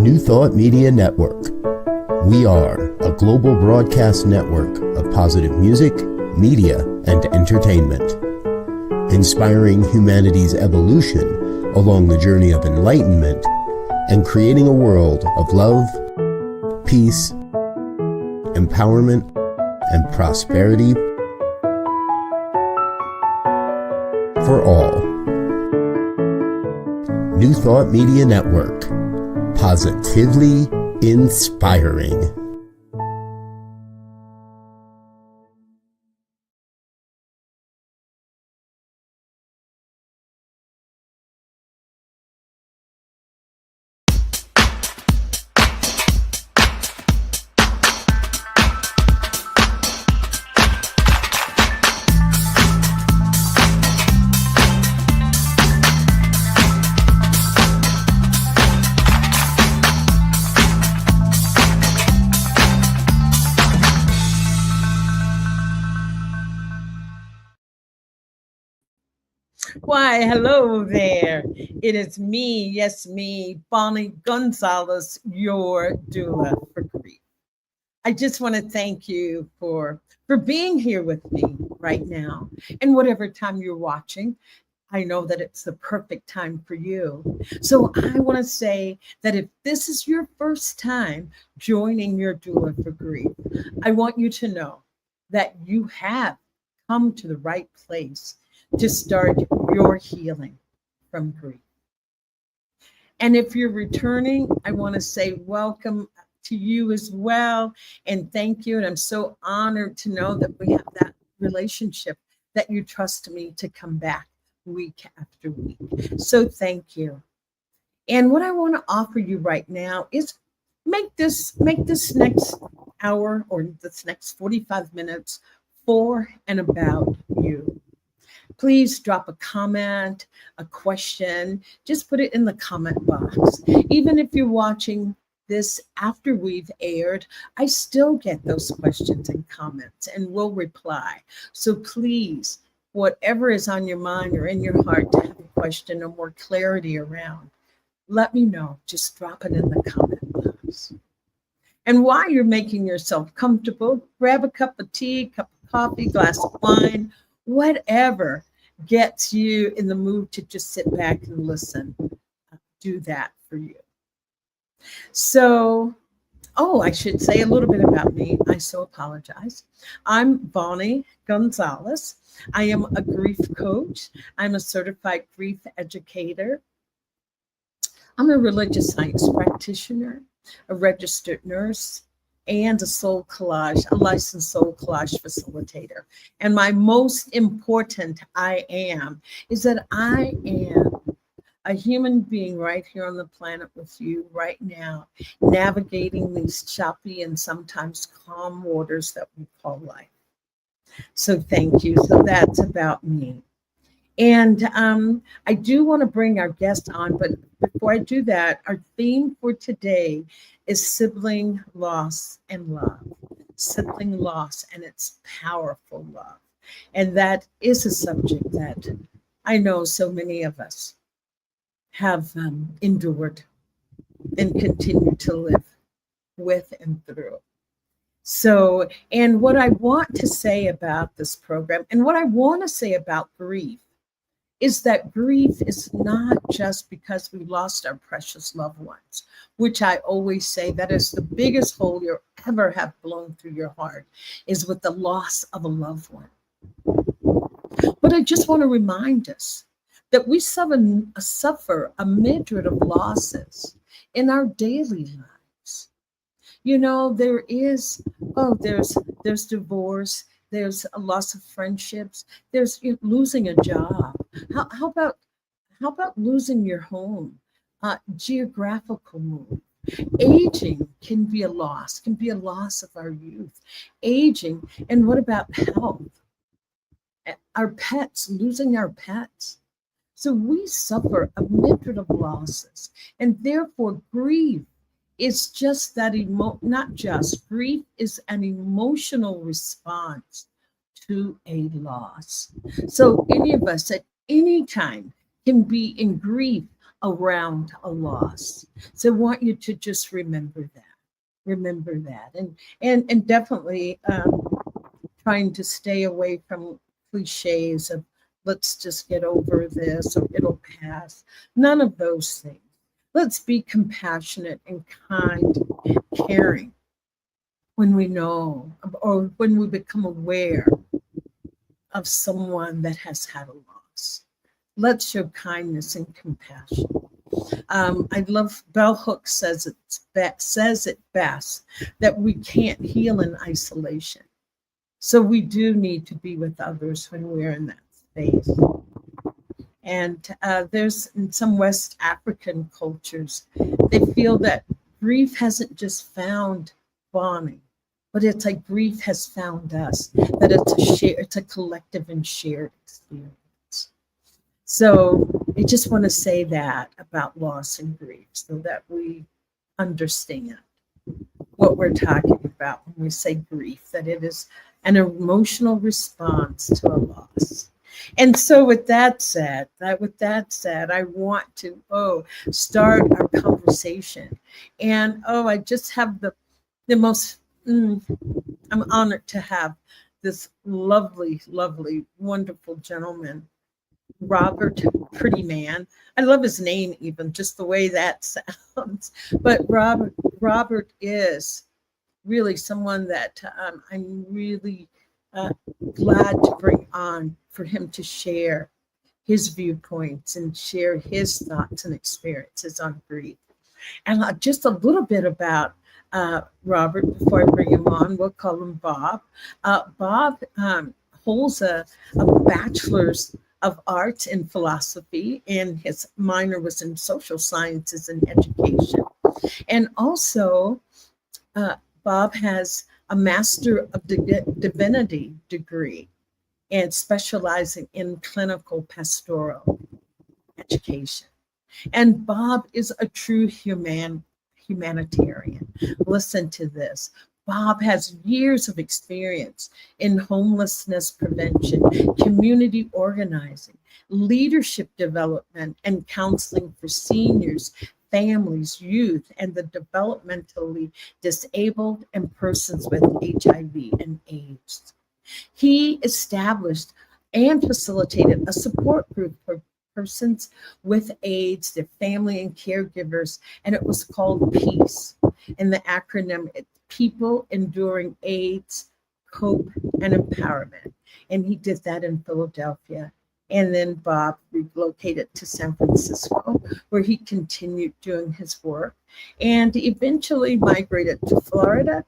New Thought Media Network. We are a global broadcast network of positive music, media, and entertainment, inspiring humanity's evolution along the journey of enlightenment and creating a world of love, peace, empowerment, and prosperity for all. New Thought Media Network. Positively inspiring. Why, hello there. It is me, yes, me, Bonnie Gonzalez, your doula for grief. I just want to thank you for being here with me right now. And whatever time you're watching, I know that it's the perfect time for you. So I want to say that if this is your first time joining your doula for grief, I want you to know that you have come to the right place to start your healing from grief. And if you're returning, I want to say welcome to you as well. And thank you. And I'm so honored to know that we have that relationship, that you trust me to come back week after week. So thank you. And what I want to offer you right now is make this next hour or this next 45 minutes for and about you. Please drop a comment, a question, just put it in the comment box. Even if you're watching this after we've aired, I still get those questions and comments and will reply. So please, whatever is on your mind or in your heart to have a question or more clarity around, let me know. Just drop it in the comment box. And while you're making yourself comfortable, grab a cup of tea, cup of coffee, glass of wine, whatever gets you in the mood to just sit back and listen. Do that for you. So, I should say a little bit about me. I so apologize. I'm Bonnie Gonzalez. I am a grief coach. I'm a certified grief educator. I'm a religious science practitioner, a registered nurse, and a licensed soul collage facilitator. And my most important I am is that I am a human being right here on the planet with you right now, navigating these choppy and sometimes calm waters that we call life. So thank you. So that's about me. And I do want to bring our guest on, but before I do that, our theme for today is sibling loss and love. Sibling loss and its powerful love. And that is a subject that I know so many of us have endured and continue to live with and through. So, and what I want to say about this program and what I want to say about grief is that grief is not just because we lost our precious loved ones, which I always say that is the biggest hole you'll ever have blown through your heart, is with the loss of a loved one. But I just want to remind us that we suffer a myriad of losses in our daily lives. You know, there's divorce, there's a loss of friendships, there's losing a job. How about losing your home? Geographical move. Aging can be a loss of our youth. Aging, and what about health? Our pets, losing our pets. So we suffer a myriad of losses, and therefore grief is just that grief is an emotional response to a loss. So any of us at any time can be in grief around a loss. So I want you to just remember that, and definitely trying to stay away from cliches of let's just get over this or it'll pass. None of those things. Let's be compassionate and kind and caring when we know or when we become aware of someone that has had a loss. Let's show kindness and compassion. I love Bell Hooks says it best that we can't heal in isolation. So we do need to be with others when we're in that space. And there's in some West African cultures, they feel that grief hasn't just found Bonnie, but it's like grief has found us, that it's a collective and shared experience. So I just want to say that about loss and grief so that we understand what we're talking about when we say grief, that it is an emotional response to a loss. And so with that said, I want to start our conversation. And I just have the most I'm honored to have this lovely, lovely, wonderful gentleman, Robert Prettyman. I love his name, even just the way that sounds. But Robert is really someone that I'm really glad to bring on for him to share his viewpoints and share his thoughts and experiences on grief. And just a little bit about Robert before I bring him on. We'll call him Bob. Bob holds a bachelor's of arts in philosophy, and his minor was in social sciences and education. And also, Bob has a Master of Divinity degree and specializing in clinical pastoral education. And Bob is a true humanitarian. Listen to this. Bob has years of experience in homelessness prevention, community organizing, leadership development, and counseling for seniors, families, youth, and the developmentally disabled and persons with HIV and AIDS. He established and facilitated a support group for persons with AIDS, their family and caregivers, and it was called PEACE. And the acronym, it's People Enduring AIDS, Cope, and Empowerment. And he did that in Philadelphia. And then Bob relocated to San Francisco, where he continued doing his work and eventually migrated to Florida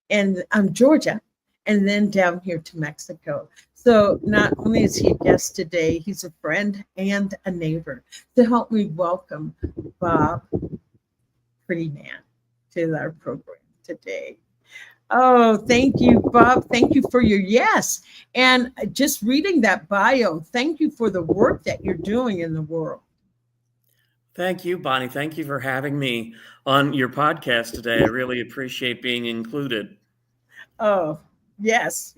and Georgia, and then down here to Mexico. So not only is he a guest today, he's a friend and a neighbor. To help me welcome Bob Prettyman to our program today. Oh, thank you, Bob. Thank you for your yes. And just reading that bio, thank you for the work that you're doing in the world. Thank you, Bonnie. Thank you for having me on your podcast today. I really appreciate being included. Oh, yes.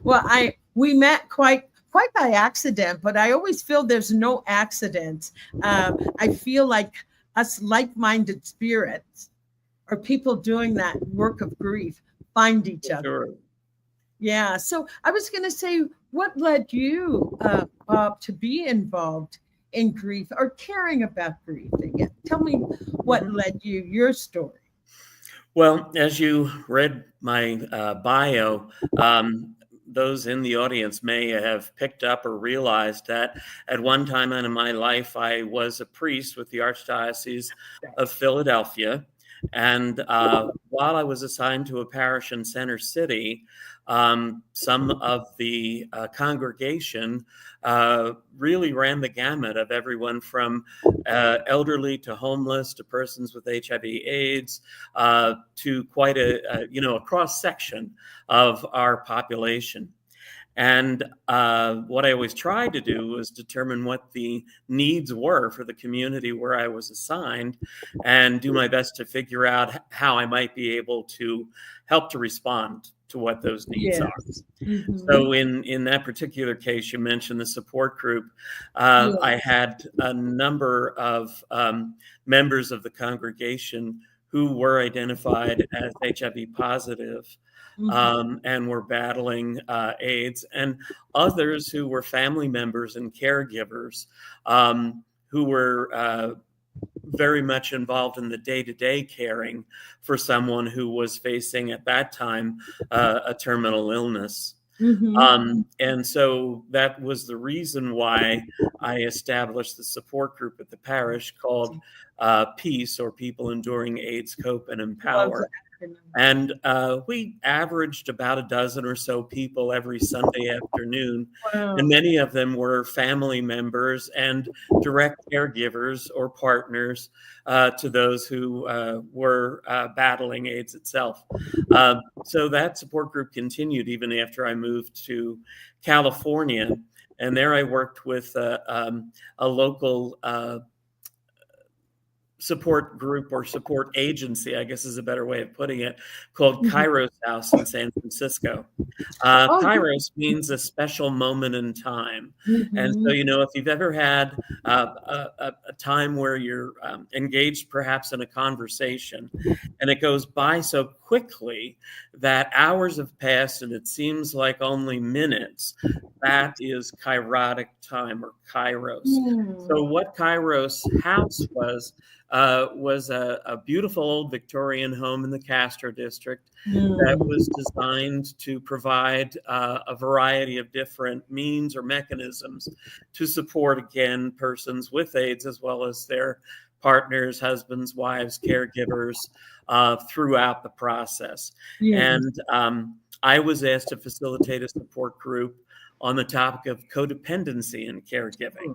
Well, we met quite by accident, but I always feel there's no accidents. I feel like us like-minded spirits or people doing that work of grief find each other. Sure. Yeah. So I was going to say, what led you, Bob, to be involved in grief or caring about grief? Again, tell me what led you, your story. Well, as you read my bio, those in the audience may have picked up or realized that at one time in my life, I was a priest with the Archdiocese of Philadelphia. And while I was assigned to a parish in Center City, some of the congregation really ran the gamut of everyone from elderly to homeless to persons with HIV/AIDS to quite a cross section of our population. And what I always tried to do was determine what the needs were for the community where I was assigned and do my best to figure out how I might be able to help to respond to what those needs are. Yes. Mhm. So in that particular case, you mentioned the support group. Yeah. I had a number of members of the congregation who were identified as HIV positive and were battling AIDS, and others who were family members and caregivers who were very much involved in the day-to-day caring for someone who was facing at that time a terminal illness. And so that was the reason why I established the support group at the parish called PEACE, or People Enduring AIDS, Cope and Love Empower. the acronym. And we averaged about a dozen or so people every Sunday afternoon. Wow. And many of them were family members and direct caregivers or partners to those who were battling AIDS itself. So that support group continued even after I moved to California. And there I worked with a local support group or support agency, I guess is a better way of putting it, called Kairos House in San Francisco. Kairos means a special moment in time. And so, if you've ever had a time where you're engaged perhaps in a conversation and it goes by so quickly that hours have passed and it seems like only minutes, that is kairotic time, or Kairos. So what Kairos House was a beautiful old Victorian home in the Castro district that was designed to provide a variety of different means or mechanisms to support, again, persons with AIDS, as well as their partners, husbands, wives, caregivers throughout the process. And I was asked to facilitate a support group on the topic of codependency in caregiving.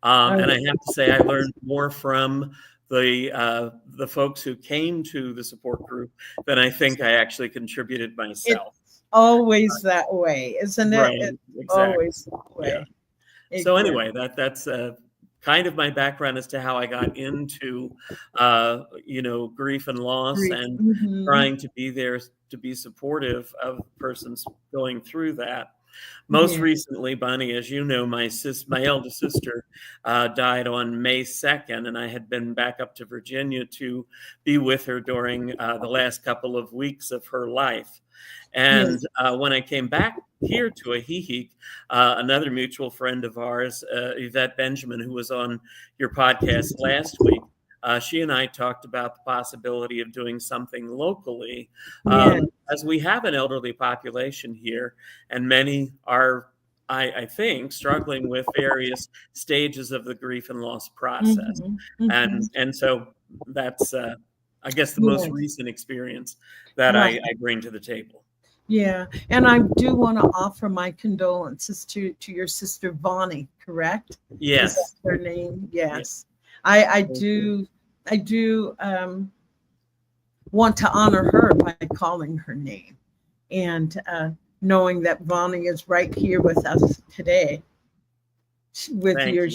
And I have to say, I learned more from the folks who came to the support group than I think I actually contributed myself. It's always that way, isn't it? Right, It's exactly. always that way. Yeah. So anyway, that's kind of my background as to how I got into grief and loss, and trying to be there to be supportive of persons going through that. Most recently, Bonnie, as you know, my eldest sister died on May 2nd, and I had been back up to Virginia to be with her during the last couple of weeks of her life. And when I came back here to Ahihi, another mutual friend of ours, Yvette Benjamin, who was on your podcast last week, she and I talked about the possibility of doing something locally, as we have an elderly population here, and many are, I think, struggling with various stages of the grief and loss process. And so that's, I guess, the most recent experience that I bring to the table. Yeah, and I do want to offer my condolences to your sister Bonnie, correct? Yes. Is that her name? Yes. I do want to honor her by calling her name, and knowing that Bonnie is right here with us today, with you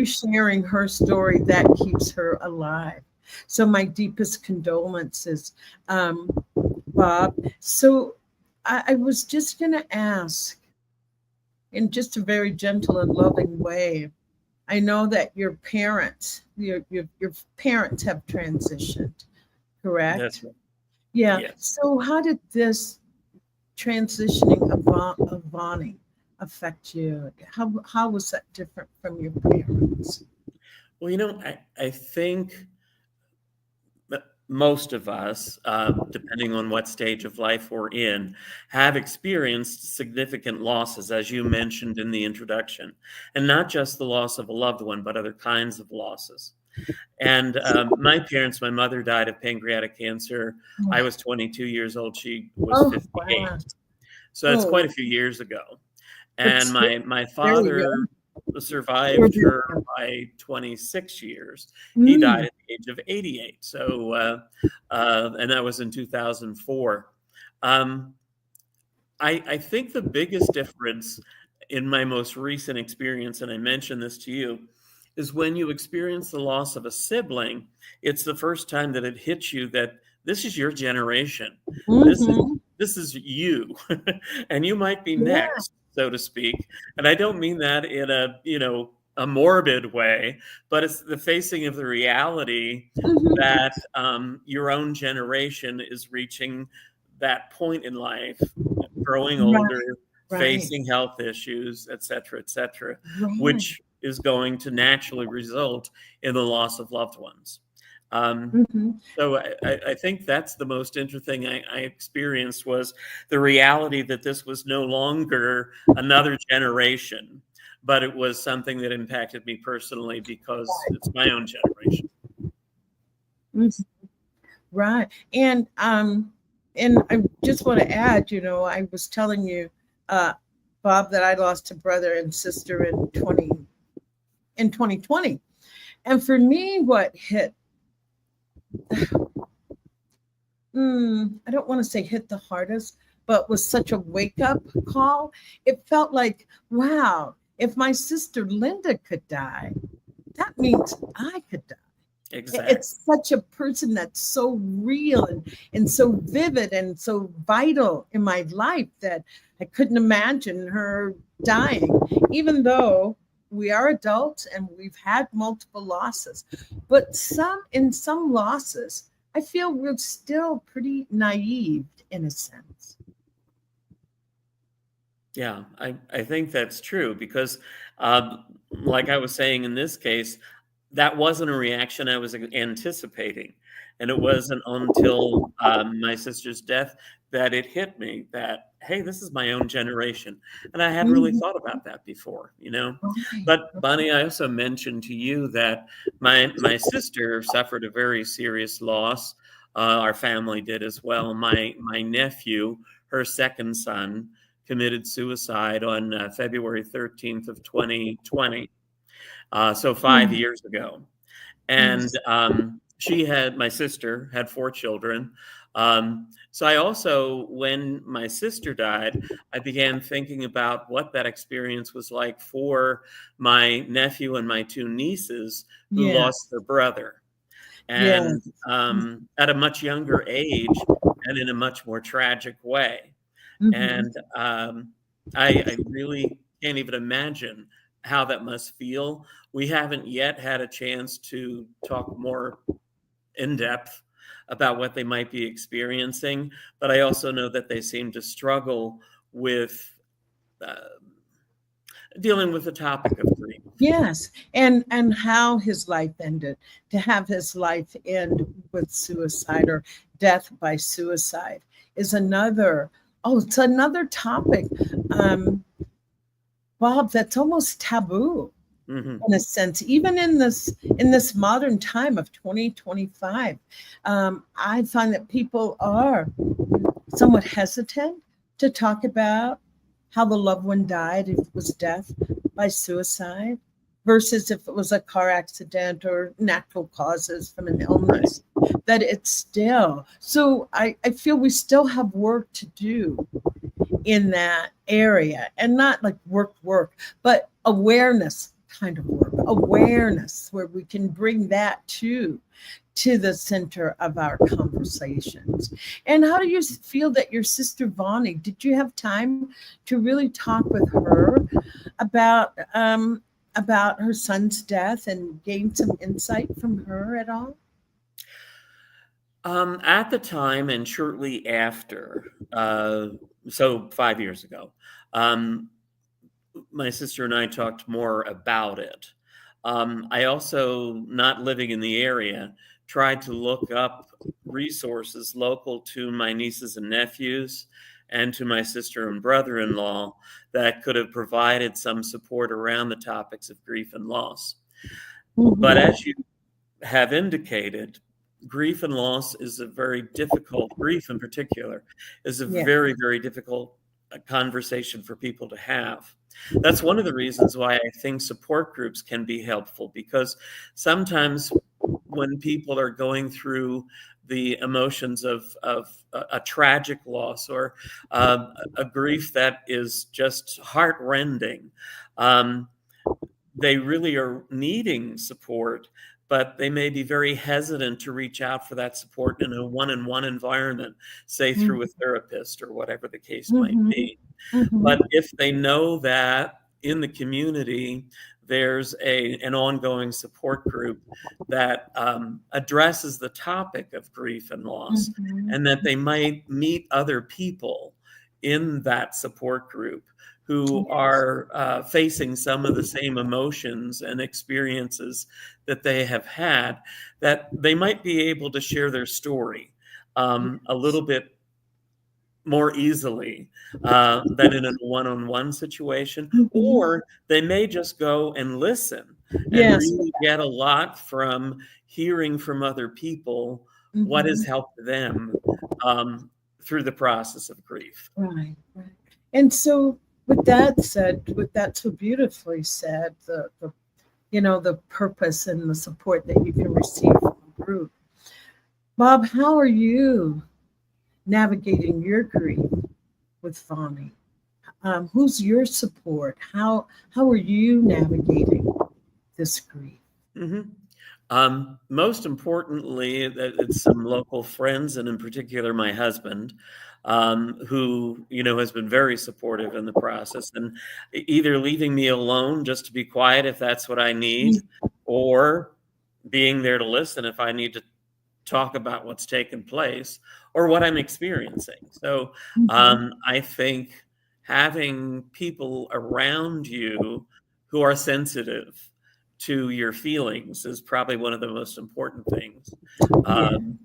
sharing her story, that keeps her alive. So my deepest condolences, Bob. So I was just going to ask, in just a very gentle and loving way, I know that your parents have transitioned, correct? That's right. Yeah. Yes. So how did this transitioning of Bonnie affect you? How was that different from your parents? Well, I think that most of us, depending on what stage of life we're in, have experienced significant losses, as you mentioned in the introduction, and not just the loss of a loved one, but other kinds of losses. And my parents, my mother died of pancreatic cancer. I was 22 years old. She was 58. Wow. So that's quite a few years ago. And my father survived her by 26 years. He died at the age of 88. So, and that was in 2004. I think the biggest difference in my most recent experience, and I mentioned this to you, is when you experience the loss of a sibling, it's the first time that it hits you that this is your generation. Mhm. This is you, and you might be Yeah. next, so to speak. And I don't mean that in a, a morbid way, but it's the facing of the reality Mhm. that your own generation is reaching that point in life, growing Right, older, right, facing health issues, et cetera, right. which is going to naturally result in the loss of loved ones. Um, Mhm. so I think that's the most interesting thing I experienced was the reality that this was no longer another generation, but it was something that impacted me personally because it's my own generation. Mhm. Right. And I just want to add, I was telling you, uh, Bob, that I lost a brother and sister in 2020. And for me, what hit, I don't want to say hit the hardest, but was such a wake up call. It felt like, wow, if my sister Linda could die, that means I could die. Exactly. It's such a person that's so real and so vivid and so vital in my life that I couldn't imagine her dying, even though we are adults and we've had multiple losses. But in some losses, I feel we're still pretty naive in a sense. Yeah, I think that's true because, like I was saying in this case, that wasn't a reaction I was anticipating. And it wasn't until my sister's death that it hit me that, hey, this is my own generation. And I hadn't really Mhm. thought about that before, you know? Right. But Bonnie, I also mentioned to you that my sister suffered a very serious loss. Our family did as well. My nephew, her second son, committed suicide on February 13th of 2020. So 5 years ago. And Yes. my sister had 4 children. So I also, when my sister died, I began thinking about what that experience was like for my nephew and my 2 nieces who lost Yes. their brother. And Yes. at a much younger age and in a much more tragic way. Mhm. And I really can't even imagine how that must feel. We haven't yet had a chance to talk more in depth about what they might be experiencing, but I also know that they seem to struggle with uh, dealing with the topic of grief. Yes, and how his life ended. To have his life end with suicide or death by suicide is another. Oh, it's another topic, um, Bob. That's almost taboo Hmm. in a sense, even in this modern time of 2025. I find that people are somewhat hesitant to talk about how the loved one died, if it was death by suicide, versus if it was a car accident or natural causes from an Right. illness. That it's still so I feel we still have work to do in that area, and not like work, but awareness kind of work, awareness where we can bring that to the center of our conversations. And how do you feel that your sister Vonnie, did you have time to really talk with her about about her son's death and gain some insight from her at all? At the time and shortly after, so 5 years ago, um, my sister and I talked more about it. I also, not living in the area, tried to look up resources local to my nieces and nephews and to my sister and brother in law that could have provided some support around the topics of grief and loss. But Mhm. as you have indicated, grief and loss is a very difficult, grief in particular, is a Yeah. very, very difficult conversation for people to have. That's one of the reasons why I think support groups can be helpful because sometimes when people are going through the emotions of a tragic loss or a grief that is just heartrending, um, they really are needing support, but they may be very hesitant to reach out for that support in a one-on-one environment, say through a therapist or whatever the case might Mhm. be. Mhm. But if they know that in the community, there's an ongoing support group that addresses the topic of grief and loss, Mhm. and that they might meet other people in that support group who are facing some of the same emotions and experiences that they have had, that they might be able to share their story a little bit more easily than in a one-on-one situation, Mhm. or they may just go and listen and Yes. really get a lot from hearing from other people what has Mhm. helped them through the process of grief. Right, right. And so, with that said, with that so beautifully said, the purpose and the support that you can receive from a group. Bob, how are you navigating your grief with Fani? Who's your support? How are you navigating this grief? Mhm. Most importantly, that it's some local friends, and in particular, my husband, who has been very supportive in the process, and either leaving me alone just to be quiet if that's what I need, or being there to listen if I need to talk about what's taken place or what I'm experiencing. So Mhm. I think having people around you who are sensitive to your feelings is probably one of the most important things Yeah. um,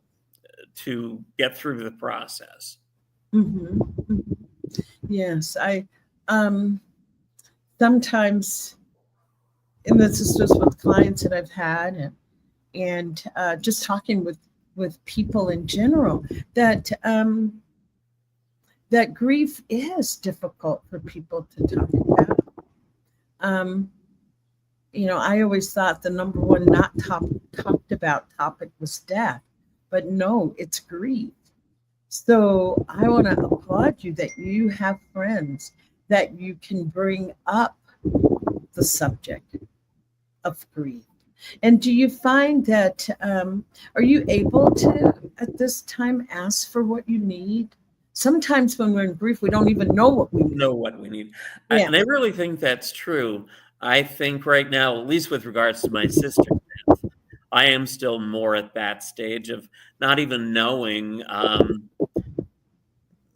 to get through the process. Hmm. Yes, I um, sometimes, and this is just with clients that I've had, and just talking with people in general, that grief is difficult for people to talk about. Um, I always thought the number one not talked about topic was death, but no, it's grief. So I want to applaud you that you have friends that you can bring up the subject of grief. And do you find that, are you able to, at this time, ask for what you need? Sometimes when we're in grief, we don't even know what we need. Know what we need. Yeah. And I really think that's true. I think right now, at least with regards to my sister's death, I am still more at that stage of not even knowing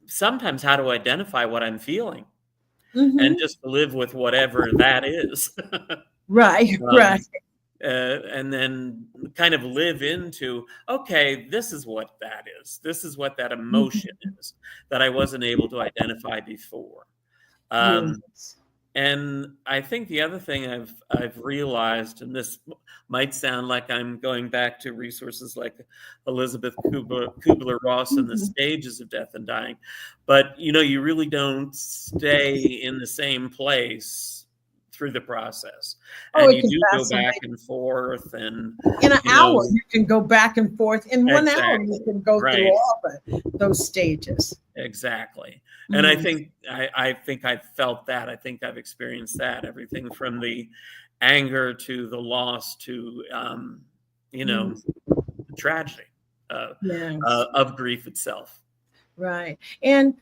sometimes how to identify what I'm feeling and Hmm. just live with whatever that is. Right, right. um, and then kind of live into, okay, this is what that is. This is what that emotion Mhm. is that I wasn't able to identify before. Um, Yes. and I think the other thing I've realized, and this might sound like I'm going back to resources like Elizabeth Kubler-Ross and the Mhm. stages of death and dying, but you really don't stay in the same place through the process, Oh, and it you can do go back fascinate. and forth, and In an you hour, know you can go back and forth. In 1 hour, you exactly can go through right. all those stages. Exactly. And I Mm. think I've felt that. I think I've experienced that. Everything from the anger to the loss to Mm. the tragedy uh, Yes. of grief itself. Right. And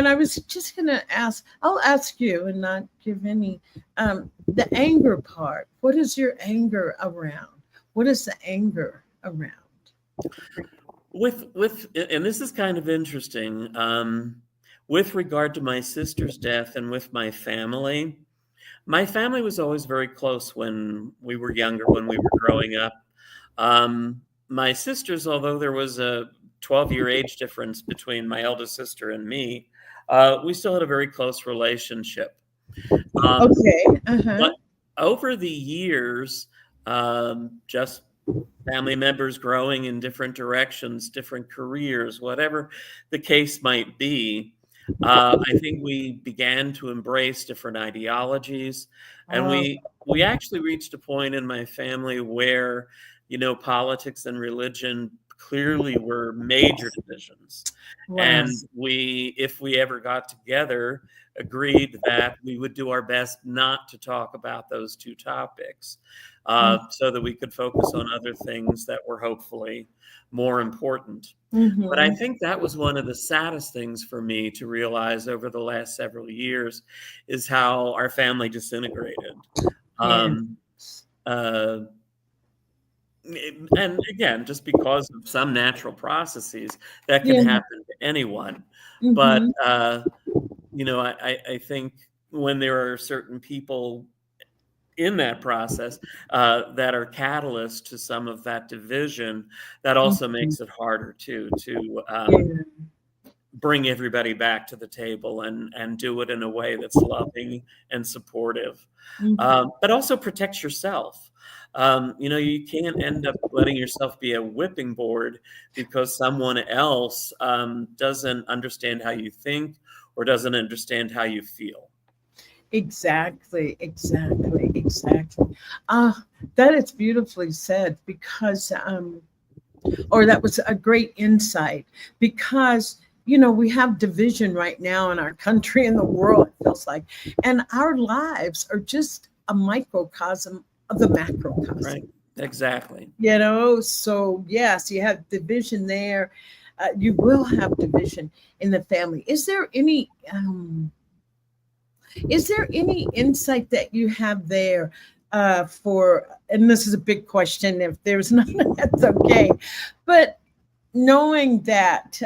I was just going to ask, I'll ask you and not give any, the anger part. What is your anger around? What is the anger around? And this is kind of interesting. With regard to my sister's death and with my family was always very close when we were younger, when we were growing up. My sisters, although there was a 12-year age difference between my eldest sister and me, we still had a very close relationship. Um, Okay. Uh-huh. but over the years, just family members growing in different directions, different careers, whatever the case might be, I think we began to embrace different ideologies, and Oh, we actually reached a point in my family where politics and religion clearly were major divisions. Wow. And if we ever got together, agreed that we would do our best not to talk about those two topics, so that we could focus on other things that were hopefully more important. But I think that was one of the saddest things for me to realize over the last several years, is how our family disintegrated. And again, just because of some natural processes that can happen to anyone. But, I think when there are certain people in that process that are catalysts to some of that division, that also makes it harder to bring everybody back to the table and do it in a way that's loving and supportive, but also protects yourself. You can't end up letting yourself be a whipping board because someone else doesn't understand how you think or doesn't understand how you feel. Exactly. That is beautifully said, because, or that was a great insight, because, we have division right now in our country and the world, it feels like, and our lives are just a microcosm of the macrocosm. Right. Exactly. So yes, you have division there. You will have division in the family. Is there any insight that you have there for, and this is a big question, if there's none, that's okay, but knowing that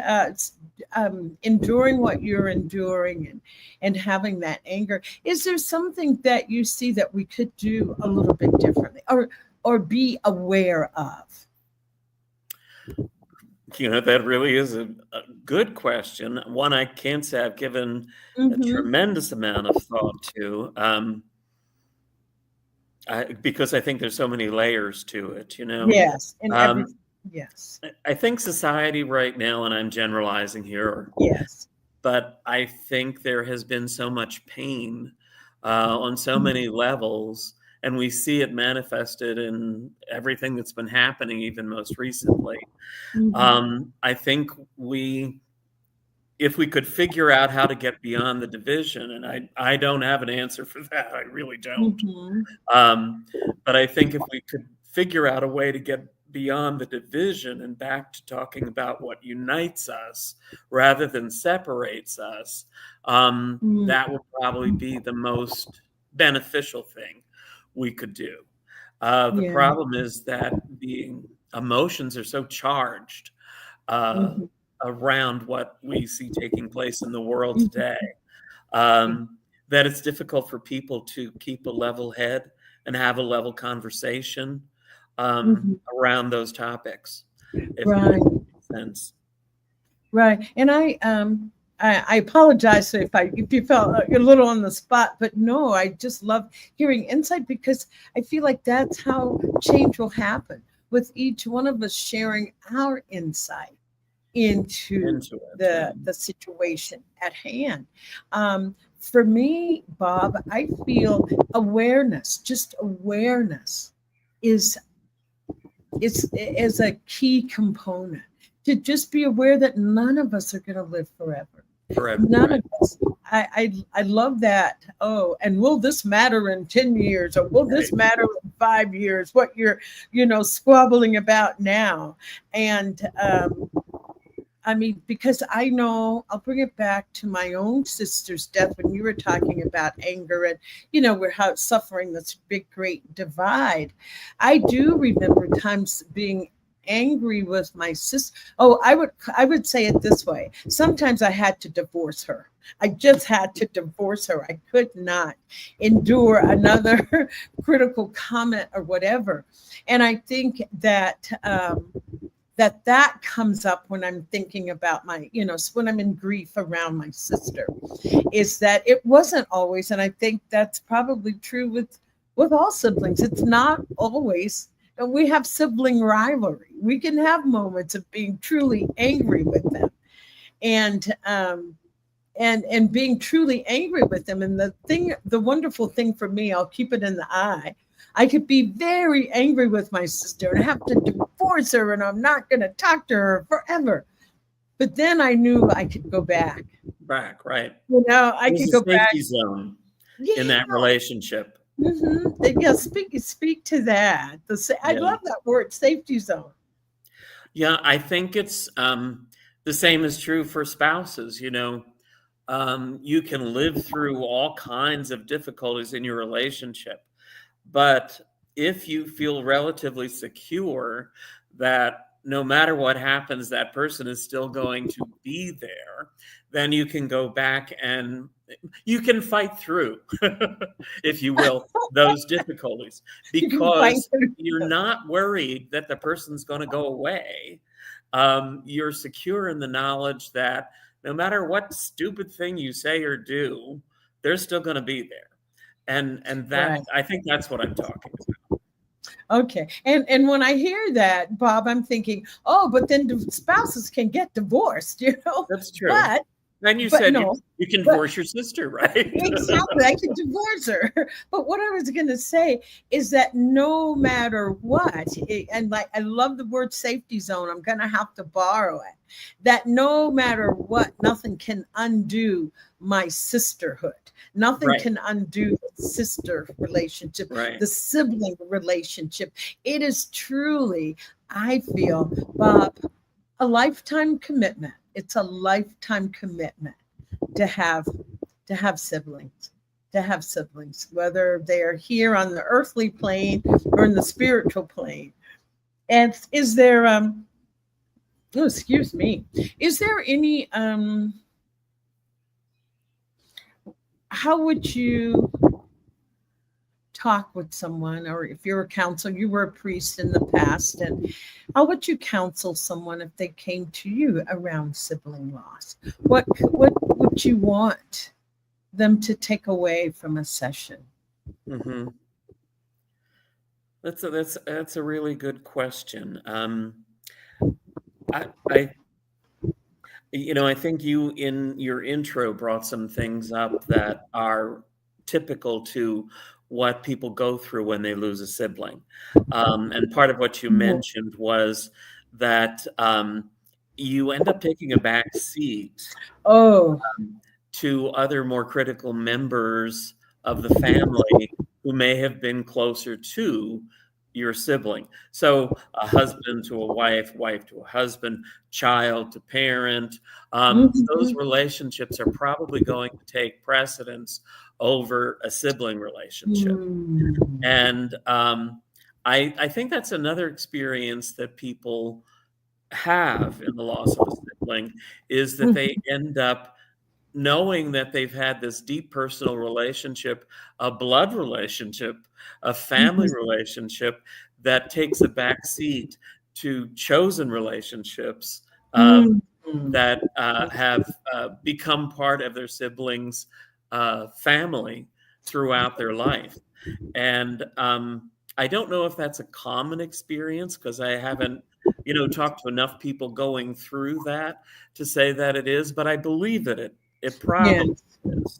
enduring what you're enduring and having that anger, is there something that you see that we could do a little bit differently or be aware of? That really is a good question. One I can't say I've given a tremendous amount of thought to, because I think there's so many layers to it, Yes. And yes. I think society right now, and I'm generalizing here, yes, but I think there has been so much pain on so many levels, and we see it manifested in everything that's been happening, even most recently. I think if we could figure out how to get beyond the division, and I don't have an answer for that, I really don't. But I think if we could figure out a way to get beyond the division and back to talking about what unites us rather than separates us, that would probably be the most beneficial thing we could do. The problem is that the emotions are so charged around what we see taking place in the world today, that it's difficult for people to keep a level head and have a level conversation around those topics. If that makes sense. Right. And I apologize if you felt a little on the spot, but no, I just love hearing insight, because I feel like that's how change will happen, with each one of us sharing our insight into the situation at hand. For me, Bob, I feel awareness is a key component, to just be aware that none of us are going to live forever. None of us. I love that. Oh, and will this matter in 10 years, or will this matter in 5 years? What you're, squabbling about now. And because I know, I'll bring it back to my own sister's death, when you were talking about anger and, we're suffering this big, great divide. I do remember times being angry with my sister. Oh, I would say it this way. Sometimes I had to divorce her. I just had to divorce her. I could not endure another critical comment or whatever. And I think that that comes up when I'm thinking about when I'm in grief around my sister, is that it wasn't always, and I think that's probably true with all siblings. It's not always. We have sibling rivalry. We can have moments of being truly angry with them, and being truly angry with them. And the wonderful thing for me, I'll keep it in the eye. I could be very angry with my sister and have to divorce divorce her and I'm not going to talk to her forever. But then I knew I could go back. Back, right. I There's could a go back. safety zone in Yeah. that relationship. Yeah, speak to that. I Yeah. love that word, safety zone. Yeah, I think it's the same is true for spouses. You can live through all kinds of difficulties in your relationship, but if you feel relatively secure that no matter what happens, that person is still going to be there, then you can go back and you can fight through, if you will, those difficulties, because you're not worried that the person's going to go away. You're secure in the knowledge that no matter what stupid thing you say or do, they're still going to be there. And that, Right. I think that's what I'm talking about. Okay. And when I hear that, Bob, I'm thinking, oh, but then the spouses can get divorced, That's true. But then you but said no, you can divorce your sister, right? Exactly. I can divorce her. But what I was going to say is that no matter what, and like I love the word safety zone, I'm going to have to borrow it, that no matter what, nothing can undo my sisterhood. Nothing Right. can undo the sister relationship, Right. the sibling relationship. It is truly, I feel, Bob, a lifetime commitment. It's a lifetime commitment to have siblings, whether they're here on the earthly plane or in the spiritual plane. And is there excuse me, is there any how would you talk with someone, or if you're a counselor, you were a priest in the past, and how would you counsel someone if they came to you around sibling loss? What would you want them to take away from a session? Mm-hmm. That's a really good question. I think you in your intro brought some things up that are typical to what people go through when they lose a sibling. And part of what you mentioned was that you end up taking a back seat to other more critical members of the family who may have been closer to your sibling. So a husband to a wife, wife to a husband, child to parent. Those relationships are probably going to take precedence over a sibling relationship. And I think that's another experience that people have in the loss of a sibling, is that they end up knowing that they've had this deep personal relationship, a blood relationship, a family relationship that takes a back seat to chosen relationships that have become part of their siblings' family throughout their life. And I don't know if that's a common experience, because I haven't talked to enough people going through that to say that it is, but I believe that it probably is.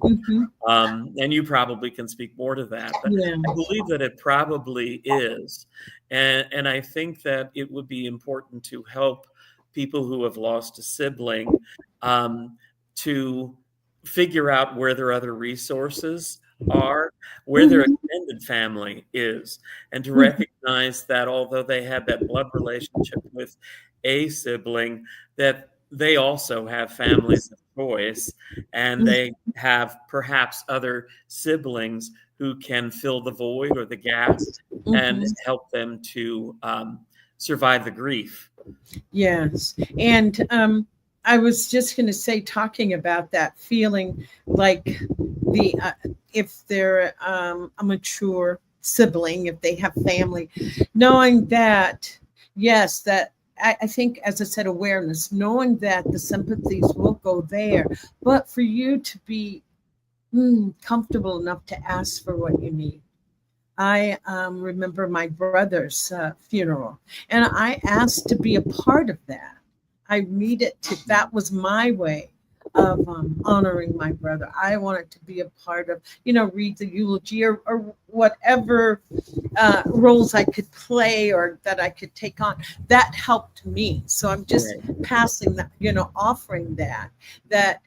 And you probably can speak more to that, but I believe that it probably is. And I think that it would be important to help people who have lost a sibling to figure out where their other resources are, where their extended family is, and to recognize that although they had that blood relationship with a sibling, that they also have families of choice, and they have perhaps other siblings who can fill the void or the gap and help them to survive the grief. Yes. And I was just going to say, talking about that feeling like if they're a mature sibling, if they have family, knowing that, yes, that I think, as I said, awareness, knowing that the sympathies will go there, but for you to be comfortable enough to ask for what you need. I remember my brother's funeral, and I asked to be a part of that. I needed to, that was my way honoring my brother. I wanted to be a part of, read the eulogy, or whatever roles I could play or that I could take on. That helped me. So I'm just Right. passing that, offering that. That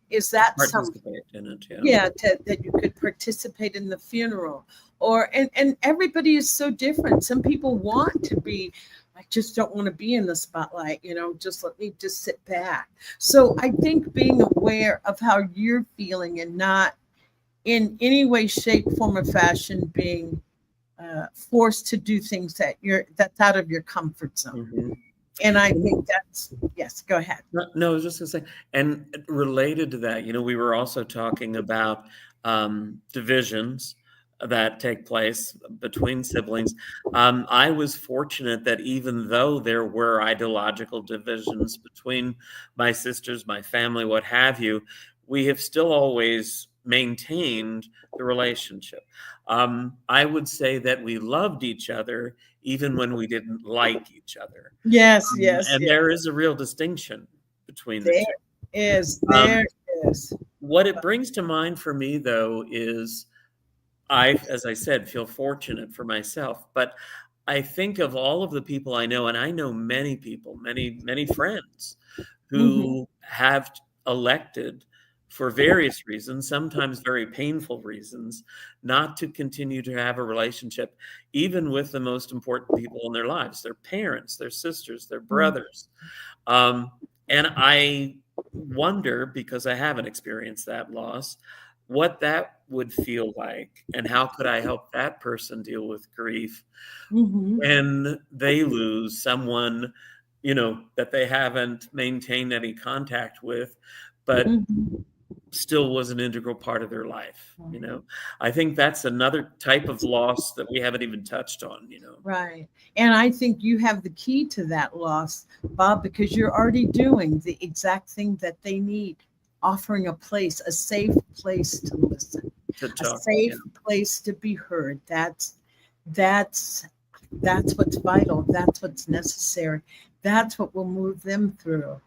is that some Participate in it. Yeah. yeah, that you could participate in the funeral, or and everybody is so different. Some people want to be, I just don't want to be in the spotlight, just let me just sit back. So I think being aware of how you're feeling and not in any way, shape, form, or fashion being forced to do things that's out of your comfort zone. Mm-hmm. And I think that's, yes, go ahead. No, I was just going to say, and related to that, we were also talking about divisions that take place between siblings. I was fortunate that even though there were ideological divisions between my sisters, my family, what have you, we have still always maintained the relationship. I would say that we loved each other even when we didn't like each other. Yes, yes, And yes. there is a real distinction between the There two. is, Um, there is. what it brings to mind for me, though, is as I said, feel fortunate for myself. But I think of all of the people I know, and I know many people, many, many friends Mhm. who have elected for various reasons, sometimes very painful reasons, not to continue to have a relationship, even with the most important people in their lives, their parents, their sisters, their Mhm. brothers. Um, and I wonder, because I haven't experienced that loss, what that would feel like, and how could I help that person deal with grief Mhm. when they lose someone, that they haven't maintained any contact with, but Mhm. still was an integral part of their life. I think that's another type of loss that we haven't even touched on. Right. And I think you have the key to that loss, Bob, because you're already doing the exact thing that they need, offering a place, a safe place to listen, To a talk, yeah. safe place to be heard. That's that's what's vital. That's what's necessary. That's what will move them through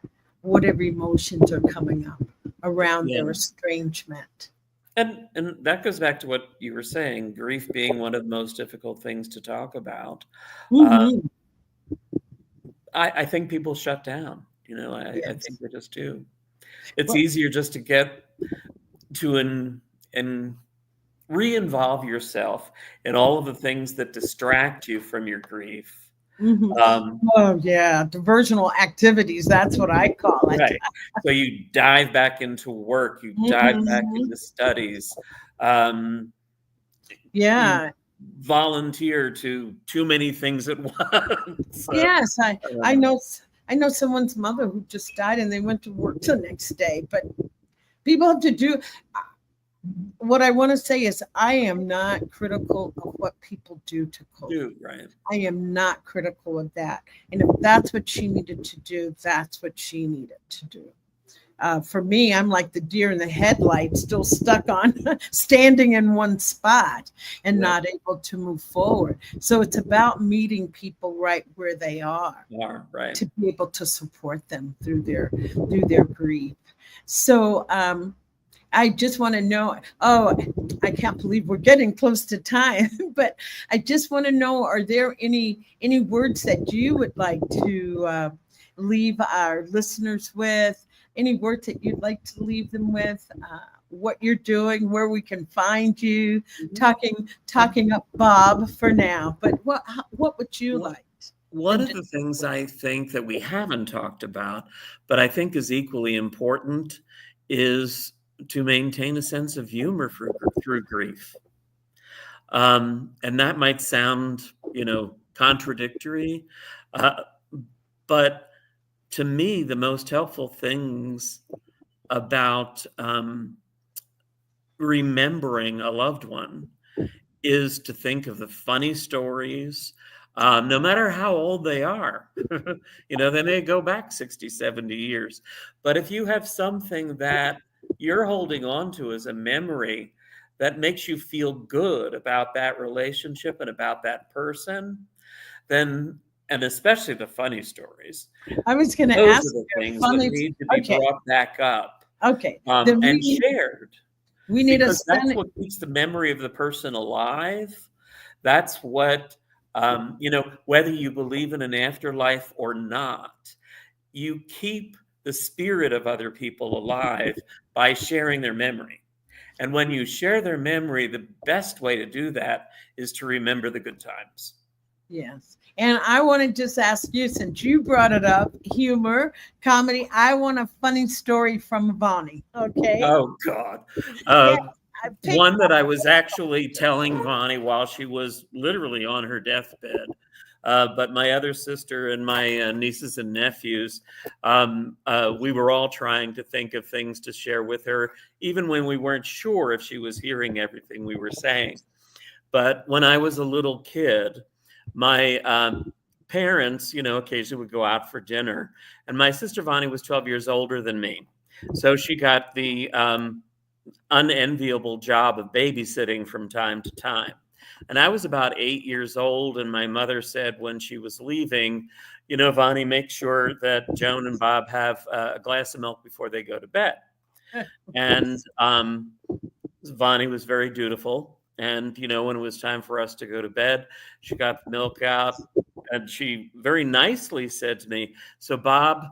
whatever emotions are coming up around Yeah. their estrangement. And that goes back to what you were saying, grief being one of the most difficult things to talk about. Uh, Hmm. I think people shut down. I Yes. think they just do. It's Well, easier just to get to and re-involve yourself in all of the things that distract you from your grief. mhm. Um, Oh yeah, diversional activities. That's what I call it. right. So you dive back into work, you dive back Mhm. into studies. Um, you Yeah. volunteer to too many things at once. Yes, I Um, know I know someone's mother who just died and they went to work the next day. But people have to do what I want to say is I am not critical of what people do to cope. do right. I am not critical of that. And if that's what she needed to do, that's what she needed to do. For me, I'm like the deer in the headlights, still stuck on standing in one spot and Yeah, not able to move forward. So it's about meeting people right where they are you are right. to be able to support them through their grief. So I just want to know. Oh, I can't believe we're getting close to time, but I just want to know: are there any words that you would like to leave our listeners with? Any words that you'd like to leave them with? What you're doing, where we can find you? Mhm. Talking up Bob for now, but what would you One like one them of to? the things I think that we haven't talked about, but I think is equally important, is to maintain a sense of humor through grief. And that might sound, contradictory, uh, but to me, the most helpful things about remembering a loved one is to think of the funny stories, no matter how old they are. They may go back 60, 70 years. But if you have something that you're holding on to as a memory that makes you feel good about that relationship and about that person, then and especially the funny stories. I was going to Those ask are the you things that funny. need to be Okay. brought back up Okay. Then and shared, we need because that's what keeps the memory of the person alive. That's what, whether you believe in an afterlife or not, you keep the spirit of other people alive by sharing their memory. And when you share their memory, the best way to do that is to remember the good times. Yes. And I want to just ask you, since you brought it up, humor, comedy, I want a funny story from Bonnie. Okay. Oh, God. One that I was actually telling Vonnie while she was literally on her deathbed. But my other sister and my nieces and nephews, we were all trying to think of things to share with her, even when we weren't sure if she was hearing everything we were saying. But when I was a little kid, my parents, occasionally would go out for dinner. And my sister Vonnie was 12 years older than me. So she got the unenviable job of babysitting from time to time. And I was about 8 years old, and my mother said when she was leaving, Vonnie, make sure that Joan and Bob have a glass of milk before they go to bed. And Vonnie was very dutiful. And, when it was time for us to go to bed, she got the milk out, and she very nicely said to me, "So, Bob,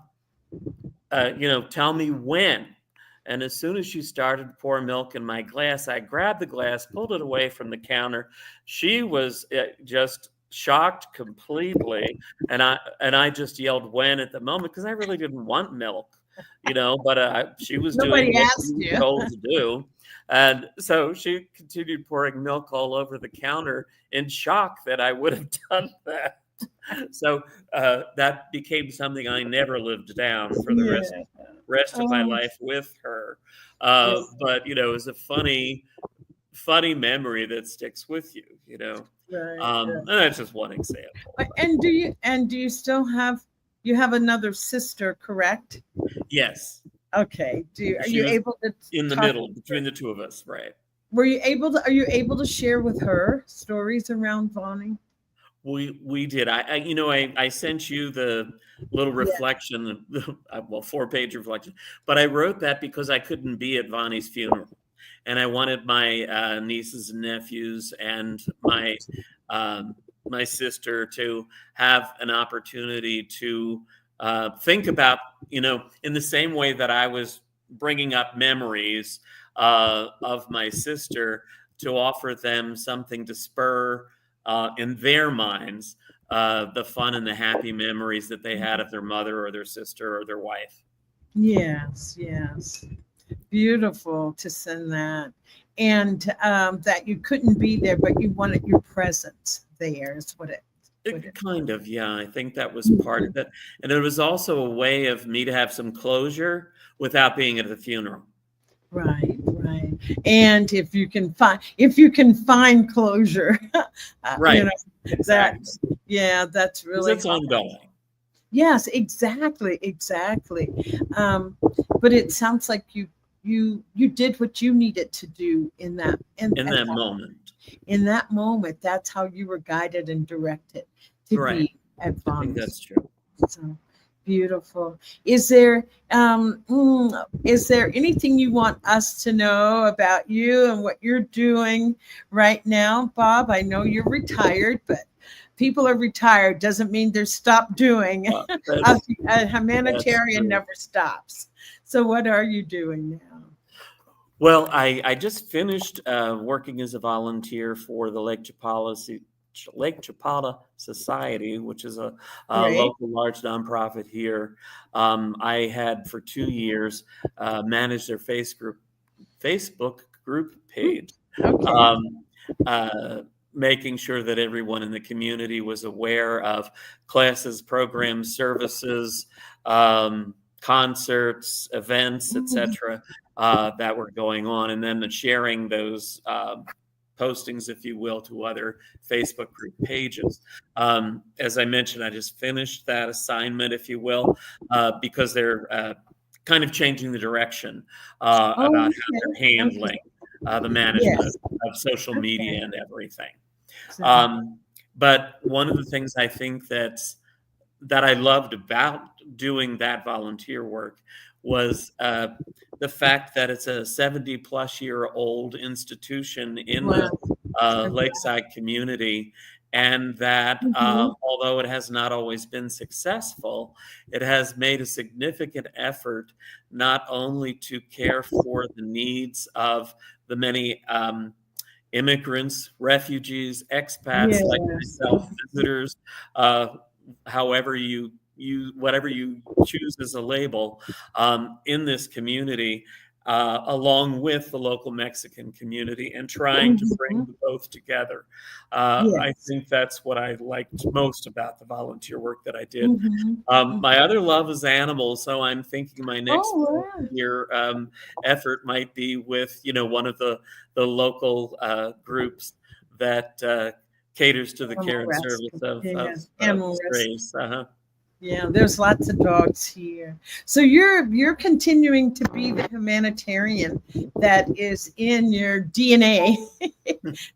tell me when." And as soon as she started to pour milk in my glass, I grabbed the glass, pulled it away from the counter. She was just shocked completely, and I just yelled "when" at the moment, because I really didn't want milk, but she was doing what she was told to do. And so she continued pouring milk all over the counter in shock that I would have done that. So that became something I never lived down for the rest of my life with her. But it was a funny memory that sticks with you. And that's just one example. And do you still have another sister, correct? Yes. Okay. Are you able to in the middle between the two of us, right? Are you able to share with her stories around Vonnie? We did. I sent you the little reflection, 4-page reflection, but I wrote that because I couldn't be at Vonnie's funeral, and I wanted my nieces and nephews and my sister to have an opportunity to think about, in the same way that I was bringing up memories of my sister, to offer them something to spur in their minds the fun and the happy memories that they had of their mother or their sister or their wife. Yes. Beautiful to send that. And that you couldn't be there, but you wanted your presence there is what it kind of, yeah. I think that was part of it. And it was also a way of me to have some closure without being at the funeral. Right. And if you can find closure, right. Exactly. That's really, it's ongoing. Yes, exactly. But it sounds like you did what you needed to do in that moment. In that moment, that's how you were guided and directed to be at Vonnie. I think that's true. So beautiful. Is there anything you want us to know about you and what you're doing right now, Bob? I know you're retired, but people are retired doesn't mean they're stopped doing. A humanitarian never stops. So what are you doing now? Well, I just finished working as a volunteer for the Lake Chapala Society, which is a local large nonprofit here. I had for 2 years managed their Facebook group page, making sure that everyone in the community was aware of classes, programs, services, concerts, events, etc., that were going on, and then sharing those postings, if you will, to other Facebook group pages. As I mentioned, I just finished that assignment, if you will, because they're kind of changing the direction about how they're handling the management of social media and everything. But one of the things I think that's that I loved about doing that volunteer work was the fact that it's a 70-plus-year-old institution in Wow. the lakeside community, and that although it has not always been successful, it has made a significant effort not only to care for the needs of the many immigrants, refugees, expats like myself, visitors, however you whatever you choose as a label, in this community, along with the local Mexican community, and trying to bring the both together. I think that's what I liked most about the volunteer work that I did. My other love is animals, so I'm thinking my next year effort might be with one of the local groups that caters to the care and service of strays. Yeah, there's lots of dogs here. So you're continuing to be the humanitarian that is in your DNA,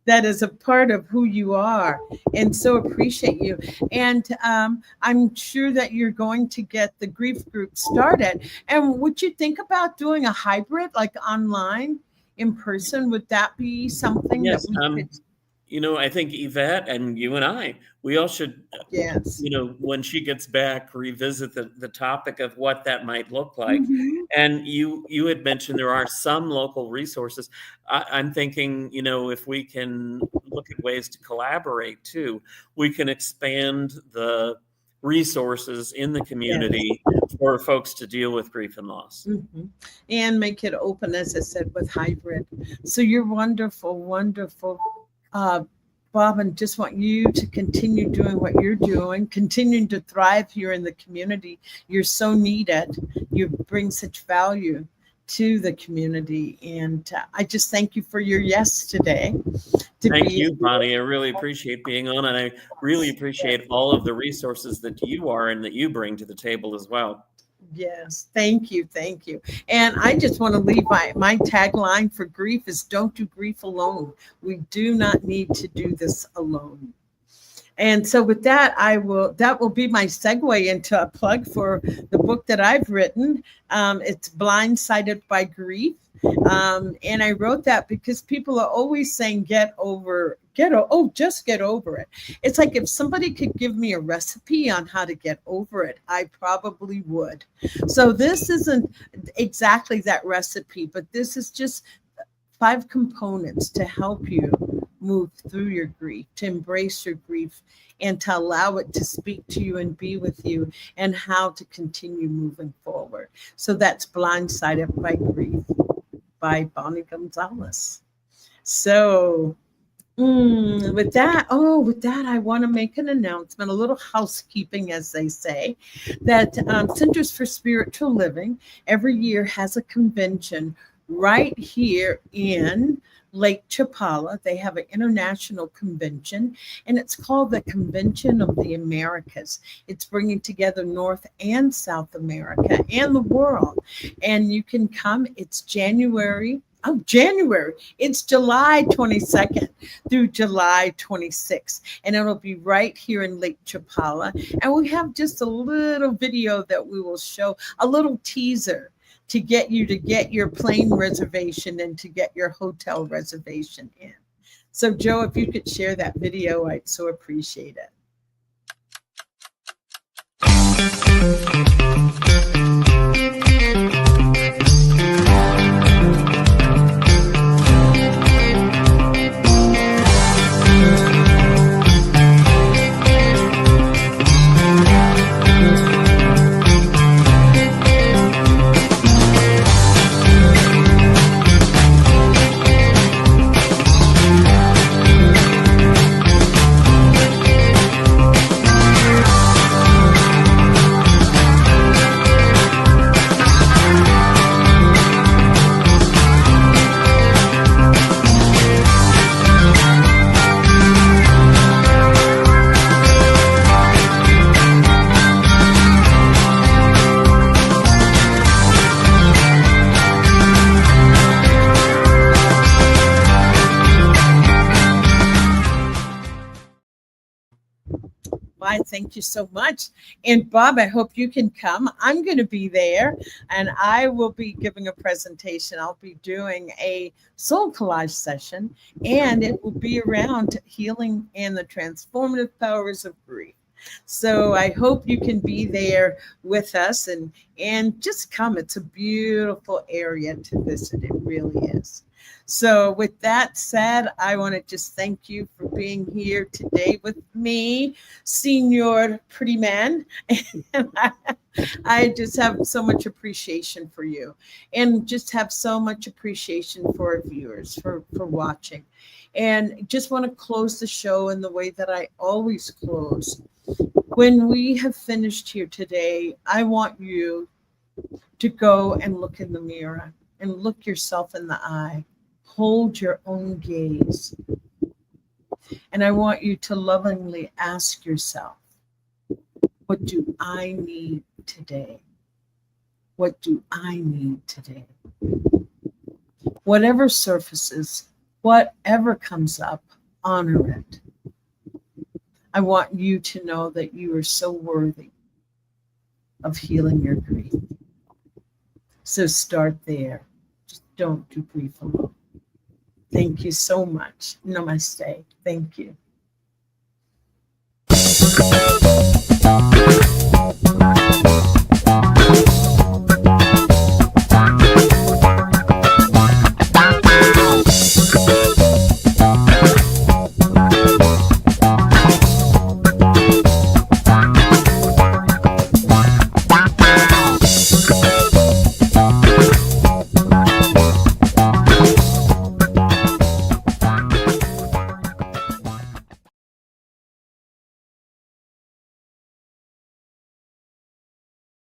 that is a part of who you are, and so appreciate you. And I'm sure that you're going to get the grief group started. And would you think about doing a hybrid, like online, in person? Would that be something that we could? I think Yvette and you and we all should, when she gets back, revisit the topic of what that might look like. And you had mentioned there are some local resources. I'm thinking, if we can look at ways to collaborate too, we can expand the resources in the community for folks to deal with grief and loss. And make it open, as I said, with hybrid. So you're wonderful, wonderful. Bob, and just want you to continue doing what you're doing, continuing to thrive here in the community. You're so needed. You bring such value to the community. And I just thank you for your yes today. Thank you, Bonnie. I really appreciate being on, and I really appreciate all of the resources that you are and that you bring to the table as well. Yes, thank you, thank you. And I just want to leave my tagline for grief is don't do grief alone. We do not need to do this alone. And so with that, that will be my segue into a plug for the book that I've written. It's Blindsided by Grief. And I wrote that because people are always saying, just get over it. It's like if somebody could give me a recipe on how to get over it, I probably would. So this isn't exactly that recipe, but this is just 5 components to help you move through your grief, to embrace your grief, and to allow it to speak to you and be with you, and how to continue moving forward. So that's Blindsided by Grief by Bonnie Gonzalez. So with that, I want to make an announcement, a little housekeeping, as they say, that Centers for Spiritual Living every year has a convention right here in Lake Chapala. They have an international convention, and it's called the Convention of the Americas. It's bringing together North and South America and the world. And you can come. It's January. It's July 22nd through July 26th. And it'll be right here in Lake Chapala. And we have just a little video that we will show, a little teaser, to get you to get your plane reservation and to get your hotel reservation in. So Joe, if you could share that video, I'd so appreciate it. Why, thank you so much. And Bob, I hope you can come. I'm going to be there and I will be giving a presentation. I'll be doing a soul collage session and it will be around healing and the transformative powers of grief. So I hope you can be there with us and just come. It's a beautiful area to visit. It really is. So with that said, I want to just thank you for being here today with me, Senior Prettyman. And I just have so much appreciation for you and just have so much appreciation for our viewers for watching. And just want to close the show in the way that I always close. When we have finished here today, I want you to go and look in the mirror and look yourself in the eye. Hold your own gaze. And I want you to lovingly ask yourself, what do I need today? What do I need today? Whatever surfaces, whatever comes up, honor it. I want you to know that you are so worthy of healing your grief. So start there. Just don't do grief alone. Thank you so much. Namaste. Thank you.